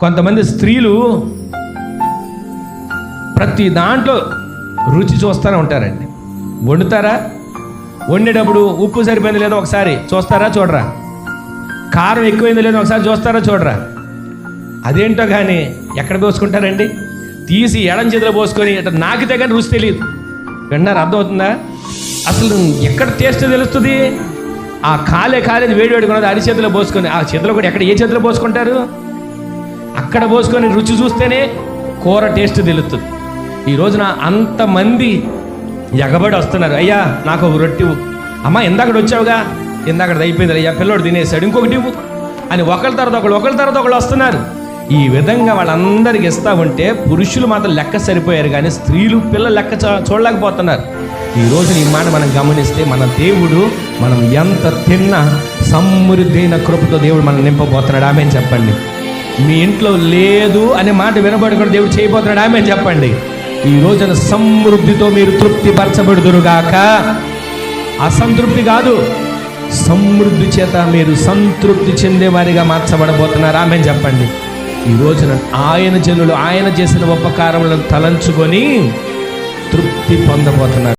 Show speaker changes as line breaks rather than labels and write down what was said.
కొంతమంది స్త్రీలు ప్రతి దాంట్లో రుచి చూస్తూనే ఉంటారండి. వండుతారా, వండేటప్పుడు ఉప్పు సరిపోయింది లేదో ఒకసారి చూస్తారా చూడరా, కారం ఎక్కువైంది లేదో ఒకసారి చూస్తారా చూడరా. అదేంటో కానీ ఎక్కడ పోసుకుంటారండి, తీసి ఎడం చేతిలో పోసుకొని అట్లా నాకితే కానీ రుచి తెలియదు. విన్నారు, అర్థమవుతుందా? అసలు ఎక్కడ టేస్ట్ తెలుస్తుంది? ఆ కాలేది వేడి కొన్నది అరి చేతిలో పోసుకొని, ఆ చేతిలో కూడా ఎక్కడ ఏ చేతిలో పోసుకుంటారు, అక్కడ పోసుకొని రుచి చూస్తేనే కూర టేస్ట్ తెలుస్తుంది. ఈ రోజున అంతమంది ఎగబడి వస్తున్నారు. అయ్యా నాకు ఒక రొట్టె, అమ్మ ఇందాకడ వచ్చావుగా, ఇందాకడ అయిపోయింది, అయ్యా పిల్లోడు తినేసాడు, ఇంకొకటి అని ఒకరి తర్వాత ఒకళ్ళు వస్తున్నారు. ఈ విధంగా వాళ్ళందరికీ ఇస్తా ఉంటే పురుషులు మాత్రం లెక్క సరిపోయారు, కానీ స్త్రీలు పిల్లలు లెక్క చూడలేకపోతున్నారు. ఈ రోజు ఈ మాట మనం గమనిస్తే మన దేవుడు మనం ఎంత తిన్నా సమృద్ధైన కృపతో దేవుడు మనం నింపబోతున్నాడు. ఆమేన్ చెప్పండి. మీ ఇంట్లో లేదు అనే మాట వినబడి కూడా దేవుడు చేయబోతున్నాడు. ఆమేన్ చెప్పండి. ఈ రోజున సమృద్ధితో మీరు తృప్తి పరచబడుదురుగాక. అసంతృప్తి కాదు, సమృద్ధి చేత మీరు సంతృప్తి చెందేవారిగా మార్చబడబోతున్నారు. ఆమేన్ చెప్పండి. ఈ రోజున ఆయన జనులు ఆయన చేసిన ఉపకారములను తలంచుకొని తృప్తి పొందబోతున్నారు.